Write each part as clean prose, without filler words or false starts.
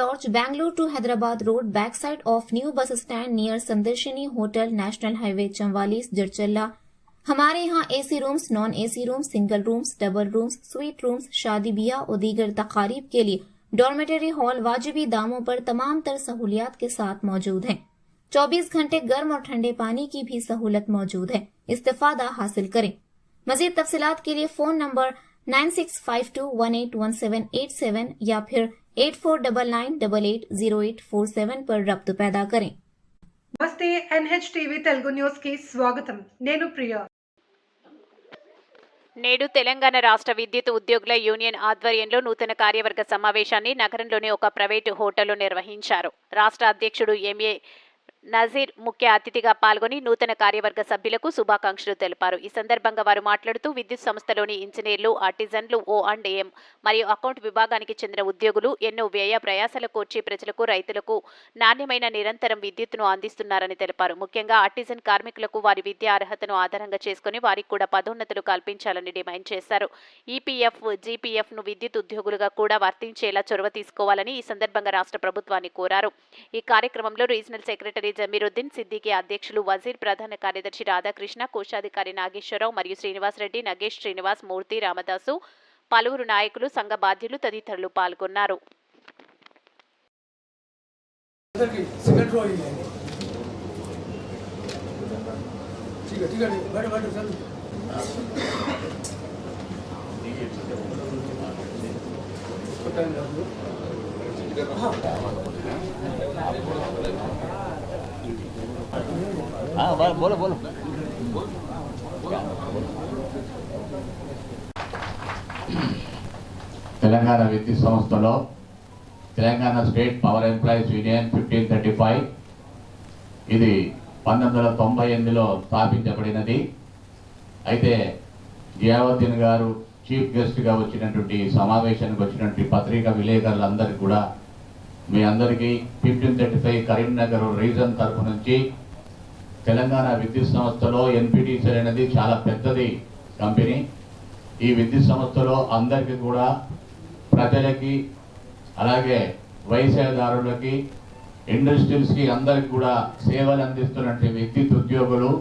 Lodge, Bangalore to Hyderabad Road, backside of new bus stand near Sandarshini Hotel, National Highway, Chamwalis, Jirchalla। हमारे यहाँ AC rooms, non AC rooms, single rooms, double rooms, sweet rooms, शादी ब्याह और दीगर तकारीब के लिए dormitory hall वाजिबी दामों पर तमाम तर सहूलियात के साथ मौजूद हैं। 24 घंटे गर्म और ठंडे पानी की भी सहूलत मौजूद है, इस्तेफादा हासिल करें। मजीद तफसीलात के लिए फोन नंबर 9652181787 या फिर 8499880847 पर रब्त पैदा करें। नमस्ते, NHTV తెలుగు న్యూస్ కి స్వాగతం। నేను ప్రియ। నేడు తెలంగాణ రాష్ట్ర విద్యుత్ ఉద్యోగుల యూనియన్ ఆధ్వర్యంలో నూతన కార్యవర్గ సమావేశాన్ని నగరంలోని ఒక ప్రైవేటు హోటల్లో నిర్వహించారు। రాష్ట్ర అధ్యక్షుడు ఎంఏ నజీర్ ముఖ్య అతిథిగా పాల్గొని నూతన కార్యవర్గ సభ్యులకు శుభాకాంక్షలు తెలిపారు। ఈ సందర్భంగా వారు మాట్లాడుతూ విద్యుత్ సంస్థలోని ఇంజనీర్లు, ఆర్టిజన్లు, O&M మరియు అకౌంట్ విభాగానికి చెందిన ఉద్యోగులు ఎన్నో వ్యయ ప్రయాసాలకు వచ్చి ప్రజలకు, రైతులకు నాణ్యమైన నిరంతరం విద్యుత్తును అందిస్తున్నారని తెలిపారు। ముఖ్యంగా ఆర్టిజన్ కార్మికులకు వారి విద్యా అర్హతను ఆధారంగా చేసుకుని వారికి కూడా పదోన్నతులు కల్పించాలని డిమాండ్ చేశారు। ఈపీఎఫ్, జీపీఎఫ్ను విద్యుత్ ఉద్యోగులుగా కూడా వర్తించేలా చొరవ తీసుకోవాలని ఈ సందర్భంగా రాష్ట్ర ప్రభుత్వాన్ని కోరారు। ఈ కార్యక్రమంలో రీజనల్ సెక్రటరీ జమీరుద్దీన్, సిద్దికి అధ్యక్షులు వజీర్, ప్రధాన కార్యదర్శి రాధాకృష్ణ, కోశాధికారి నాగేశ్వరరావు మరియు శ్రీనివాస్ రెడ్డి, నగేష్, శ్రీనివాస్, మూర్తి, రామదాసు, పలువురు నాయకులు, సంఘ బాధ్యులు తదితరులు పాల్గొన్నారు। बोलो बोलो। తెలంగాణ విద్యుత్ సంస్థలో Telangana state power employees union 1535 ఇది 1998లో స్థాపించబడినది। అయితే జియావుద్దీన్ గారు చీఫ్ గెస్ట్గా వచ్చినటువంటి సమావేశానికి వచ్చినటువంటి పత్రికా విలేకరులందరికీ కూడా మీ అందరికీ 1535 కరీంనగర్ రీజన్ తరఫు నుంచి తెలంగాణ విద్యుత్ సంస్థలో ఎన్పిటిసిఎల్ అనేది చాలా పెద్దది కంపెనీ। ఈ విద్యుత్ సంస్థలో అందరికీ కూడా ప్రజలకి, అలాగే వ్యవసాయదారులకి, ఇండస్ట్రీస్కి అందరికి కూడా సేవలు అందిస్తున్నటువంటి విద్యుత్ ఉద్యోగులు,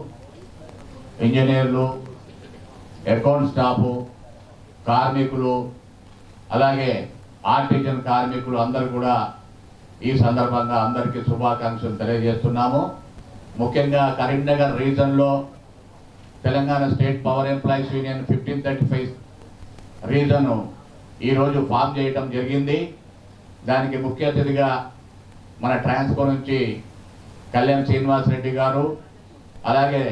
ఇంజనీర్లు, అకౌంట్ స్టాఫు, కార్మికులు, అలాగే ఆర్టిజన్ కార్మికులు అందరూ కూడా ఈ సందర్భంగా అందరికీ శుభాకాంక్షలు తెలియజేస్తున్నాము। ముఖ్యంగా కరీంనగర్ రీజన్లో Telangana state power employees union 1535 region ఈరోజు ఫామ్ చేయటం జరిగింది। దానికి ముఖ్య అతిథిగా మన ట్రాన్స్కో నుంచి కళ్యాణ్ శ్రీనివాస్ రెడ్డి గారు, అలాగే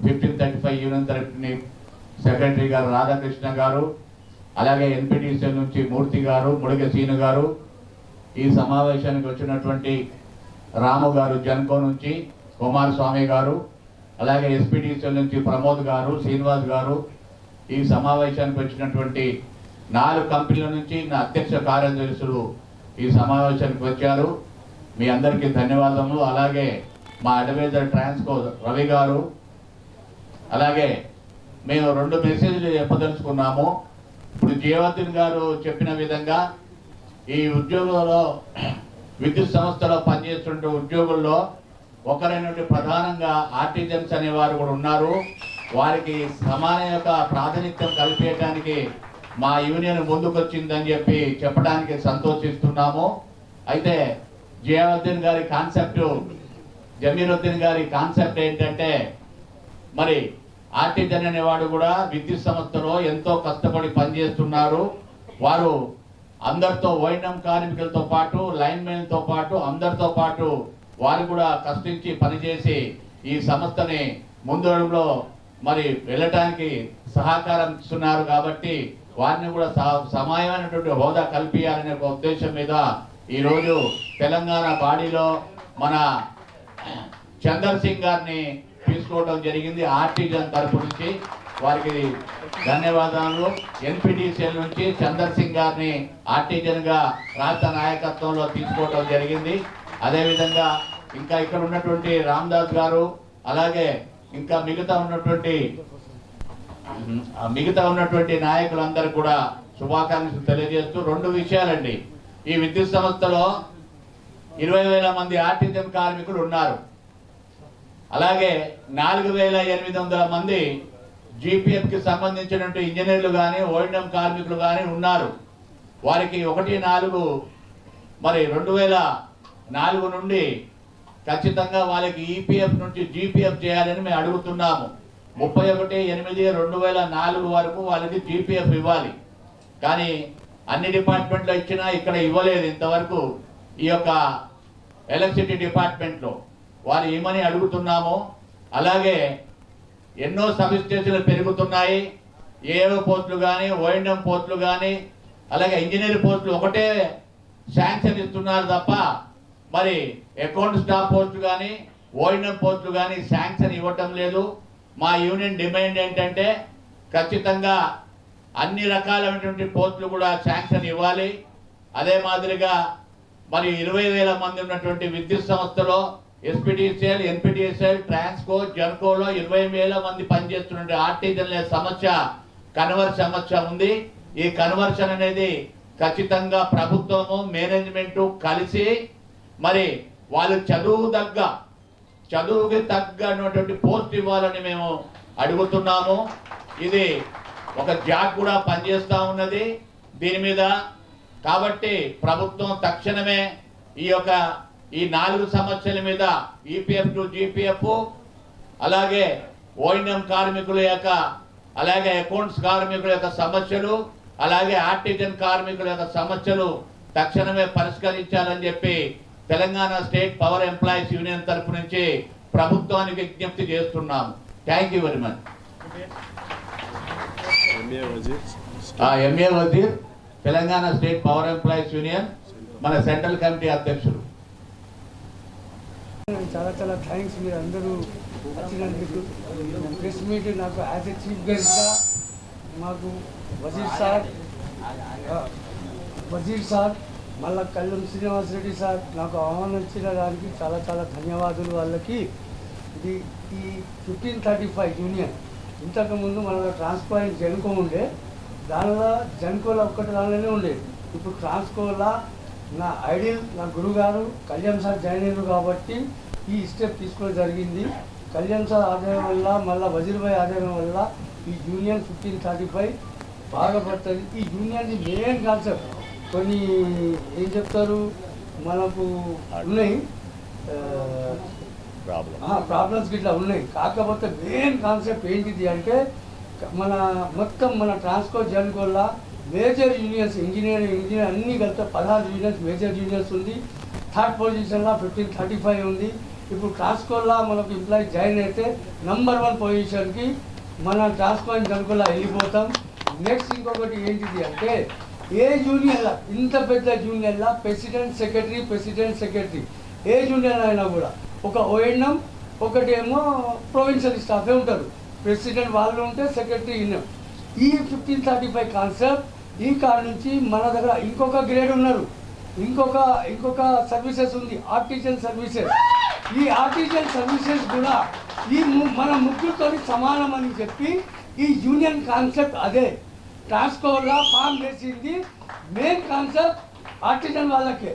1535 యూనియన్ తరఫుని సెక్రటరీ గారు రాధాకృష్ణ గారు, అలాగే ఎన్పిటిసిఎల్ నుంచి మూర్తి గారు, ముడిగ సీను గారు, ఈ సమావేశానికి వచ్చినటువంటి రాము గారు జన్కో నుంచి, కుమారస్వామి గారు, అలాగే ఎస్పీటీసీఎల్ నుంచి ప్రమోద్ గారు, శ్రీనివాస్ గారు, ఈ సమావేశానికి వచ్చినటువంటి 4 కంపెనీల నుంచి నా అధ్యక్ష కార్యదర్శులు ఈ సమావేశానికి వచ్చారు। మీ అందరికీ ధన్యవాదములు। అలాగే మా అడ్వైజర్ ట్రాన్స్కో రవి గారు, అలాగే మేము 2 మెసేజ్లు చెప్పదలుచుకున్నాము। ఇప్పుడు జియావుద్దీన్ గారు చెప్పిన విధంగా ఈ ఉద్యోగులలో విద్యుత్ సంస్థలో పనిచేస్తున్న ఉద్యోగుల్లో ఒకరైనటువంటి ప్రధానంగా ఆర్టిజన్స్ అనేవారు కూడా ఉన్నారు। వారికి సమాన యొక్క ప్రాతినిధ్యం కల్పించడానికి మా యూనియన్ ముందుకొచ్చిందని చెప్పడానికి సంతోషిస్తున్నాము। అయితే జియావుద్దీన్ గారి కాన్సెప్ట్, జమీరుద్దీన్ గారి కాన్సెప్ట్ ఏంటంటే, మరి ఆర్టిజన్ అనేవాడు కూడా విద్యుత్ సంస్థలో ఎంతో కష్టపడి పనిచేస్తున్నారు। వారు అందరితో O&M కార్మికులతో పాటు, లైన్మెన్తో పాటు, అందరితో పాటు వారు కూడా కష్టించి పనిచేసి ఈ సంస్థని ముందడుగులో మరి వెళ్ళటానికి సహకారం ఇస్తున్నారు। కాబట్టి వారిని కూడా సమానమైనటువంటి హోదా కల్పించాలనే ఒక ఉద్దేశం మీద ఈరోజు తెలంగాణ బాడీలో మన చందర్ సింగ్ గారిని తీసుకోవడం జరిగింది ఆర్టిజన్ తరఫు నుంచి। వారికి ధన్యవాదాలు। ఎన్పిటిసిఎల్ నుంచి చందర్ సింగ్ గారిని ఆర్టిజన్గా రాష్ట్ర నాయకత్వంలో తీసుకోవడం జరిగింది। అదేవిధంగా ఇంకా ఇక్కడ ఉన్నటువంటి రామదాస్ గారు, అలాగే ఇంకా మిగతా ఉన్నటువంటి నాయకులందరూ కూడా శుభాకాంక్షలు తెలియజేస్తూ 2 విషయాలండి। ఈ విద్యుత్ సంస్థలో 20,000 మంది ఆర్టిజన్ కార్మికులు ఉన్నారు. అలాగే 4,800 మంది జీపీఎఫ్కి సంబంధించినటువంటి ఇంజనీర్లు కానీ ఓఎంఎం కార్మికులు కానీ ఉన్నారు. వారికి 1-4 మరి 2004 నుండి ఖచ్చితంగా వాళ్ళకి ఈపీఎఫ్ నుంచి జీపీఎఫ్ చేయాలని మేము అడుగుతున్నాము. 31/8/2004 వరకు వాళ్ళకి జీపీఎఫ్ ఇవ్వాలి. కానీ అన్ని డిపార్ట్మెంట్లో ఇచ్చినా ఇక్కడ ఇవ్వలేదు ఇంతవరకు. ఈ యొక్క ఎలక్ట్రిసిటీ డిపార్ట్మెంట్లో వారు ఏమని అడుగుతున్నాము. అలాగే ఎన్నో సబ్ స్టేషన్లు పెరుగుతున్నాయి. ఏఓ పోస్టులు కానీ ఓఎంఎం పోస్టులు కానీ అలాగే ఇంజనీర్ పోస్టులు ఒకటే శాంక్షన్ ఇస్తున్నారు తప్ప మరి అకౌంట్ స్టాఫ్ పోస్టులు కానీ ఓఎంఎం పోస్టులు కానీ శాంక్షన్ ఇవ్వటం లేదు. మా యూనియన్ డిమాండ్ ఏంటంటే ఖచ్చితంగా అన్ని రకాలైనటువంటి పోస్టులు కూడా శాంక్షన్ ఇవ్వాలి. అదే మాదిరిగా మరి 20,000 మంది ఉన్నటువంటి విద్యుత్ సంస్థలో ఎస్పీటీసీఎల్, ఎన్పీటీసీఎల్, ట్రాన్స్కో, జెన్కోలో 20,000 మంది పనిచేస్తున్న ఆర్టిజన్ల సమస్య కన్వర్షన్ సమస్య ఉంది. ఈ కన్వర్షన్ అనేది ఖచ్చితంగా ప్రభుత్వము మేనేజ్మెంటు కలిసి మరి వాళ్ళు చదువుకి తగ్గటువంటి పోస్ట్ ఇవ్వాలని మేము అడుగుతున్నాము. ఇది ఒక జాబ్ కూడా పనిచేస్తూ ఉన్నది దీని మీద. కాబట్టి ప్రభుత్వం తక్షణమే ఈ 4 సమస్యల మీద ఈపీఎఫ్ టు జీపీఎఫ్, అలాగే ఓఎంఎం కార్మికుల యొక్క, అలాగే అకౌంట్స్ కార్మికుల యొక్క సమస్యలు, అలాగే ఆర్టిజన్ కార్మికుల యొక్క సమస్యలు తక్షణమే పరిష్కరించాలని చెప్పి Telangana state power employees union తరఫు నుంచి ప్రభుత్వానికి విజ్ఞప్తి చేస్తున్నాము. Thank you very much. MA Wazir, Telangana state power employees union, మన సెంట్రల్ కమిటీ అధ్యక్షుడు. చాలా చాలా థ్యాంక్స్ మీరు అందరూ వచ్చినందుకు. ప్రెస్ మీట్ నాకు యాజ్ ఎ చీఫ్ గెస్ట్గా మాకు వజీర్ సార్ మళ్ళా కల్లం శ్రీనివాసరెడ్డి సార్ నాకు ఆహ్వానించిన దానికి చాలా చాలా ధన్యవాదాలు వాళ్ళకి. ఇది ఈ 1535 యూనియన్ ఇంతకుముందు మన ట్రాన్స్పారెంట్ జెన్కో ఉండే, దానిలో జెన్కోలో ఒక్కటి దానిలోనే ఉండేది. ఇప్పుడు ట్రాన్స్కోలా నా ఐడియల్ నా గురుగారు కళ్యాణ్ సార్ జాయిన్ అయ్యారు కాబట్టి ఈ స్టెప్ తీసుకోవడం జరిగింది. కళ్యాణ్ సార్ ఆదాయం వల్ల మళ్ళీ వజీర్భాయ్ ఆదాయం వల్ల ఈ యూనియన్ 1535 బాగా పడుతుంది. ఈ యూనియన్ మెయిన్ కాన్సెప్ట్ కొన్ని ఏం చెప్తారు మనకు ఉన్నాయి ప్రాబ్లమ్స్ ఇట్లా ఉన్నాయి. కాకపోతే మెయిన్ కాన్సెప్ట్ ఏంటిది అంటే మన మొత్తం మన ట్రాన్స్కో జన్కోల్లా మేజర్ యూనియన్స్ ఇంజనీర్ అన్నీ కలిపి 16 యూనియన్స్ మేజర్ యూనియన్స్ ఉంది. థర్డ్ పొజిషన్లో 1535 ఉంది. ఇప్పుడు ట్రాన్స్కోల్లా మనకు ఎంప్లాయీ జాయిన్ అయితే నంబర్ 1 పొజిషన్కి మన ట్రాన్స్కో జన్కోల్లా వెళ్ళిపోతాం. నెక్స్ట్ ఇంకొకటి ఏంటిది అంటే ఏ యూనియన్లో ఇంత పెద్ద యూనియన్లో ప్రెసిడెంట్ సెక్రటరీ ఏ యూనియన్ అయినా కూడా ఒక ఓఎంఎం ఒకటేమో ప్రొవిన్షియల్ స్టాఫే ఉంటారు. ప్రెసిడెంట్ వాళ్ళు ఉంటే సెక్రటరీ యూనియన్. ఈ 1535 కాన్సెప్ట్ ఈ కాడ నుంచి మన దగ్గర ఇంకొక గ్రేడ్ ఉన్నారు, ఇంకొక సర్వీసెస్ ఉంది ఆర్టిజన్ సర్వీసెస్. ఈ ఆర్టిజన్ సర్వీసెస్ కూడా ఈ మన ముగ్గురితో సమానం అని చెప్పి ఈ యూనియన్ కాన్సెప్ట్ అదే ట్రాన్స్కోలా ఫామ్ చేసింది. మెయిన్ కాన్సెప్ట్ ఆర్టిజన్ వాళ్ళకే,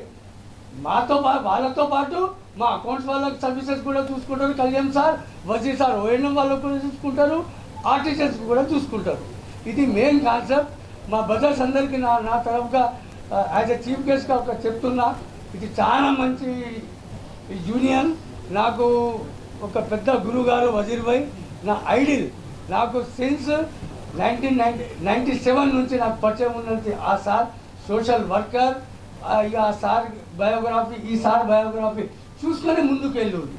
వాళ్ళతో పాటు మా అకౌంట్స్ వాళ్ళకి సర్వీసెస్ కూడా చూసుకుంటారు కళ్యాణ్ సార్, వజీర్ సార్ ఓఎంఎం వాళ్ళకు కూడా చూసుకుంటారు, ఆర్టిజన్స్ కూడా చూసుకుంటారు. ఇది మెయిన్ కాన్సెప్ట్. మా బ్రదర్స్ అందరికీ నా తరఫుగా యాజ్ ఎ చీఫ్ గెస్ట్గా ఒక చెప్తున్నా, ఇది చాలా మంచి యూనియన్. నాకు ఒక పెద్ద గురువు గారు వజీర్ భాయ్ నా ఐడియల్. నాకు సిన్స్ 1997 నుంచి నాకు పరిచయం ఉన్నది ఆ సార్ సోషల్ వర్కర్. ఇక ఆ సార్ బయోగ్రఫీ ఈ సార్ బయోగ్రఫీ చూసుకొని ముందుకు వెళ్ళేది.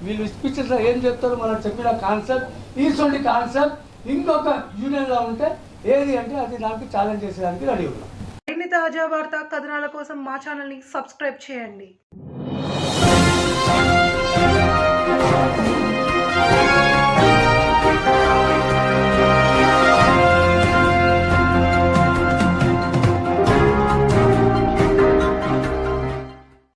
వీళ్ళు స్పీచెస్లో ఏం చెప్తారో మనం చెప్పిన కాన్సెప్ట్ ఈసోటి కాన్సెప్ట్ ఇంకొక యూనియన్లో ఉంటే ఏది అంటే అది నాకు ఛాలెంజ్ చేసేదానికి రెడీ ఉన్నాం. మరిన్ని తాజా వార్తా కథనాల కోసం మా ఛానల్ని సబ్స్క్రైబ్ చేయండి.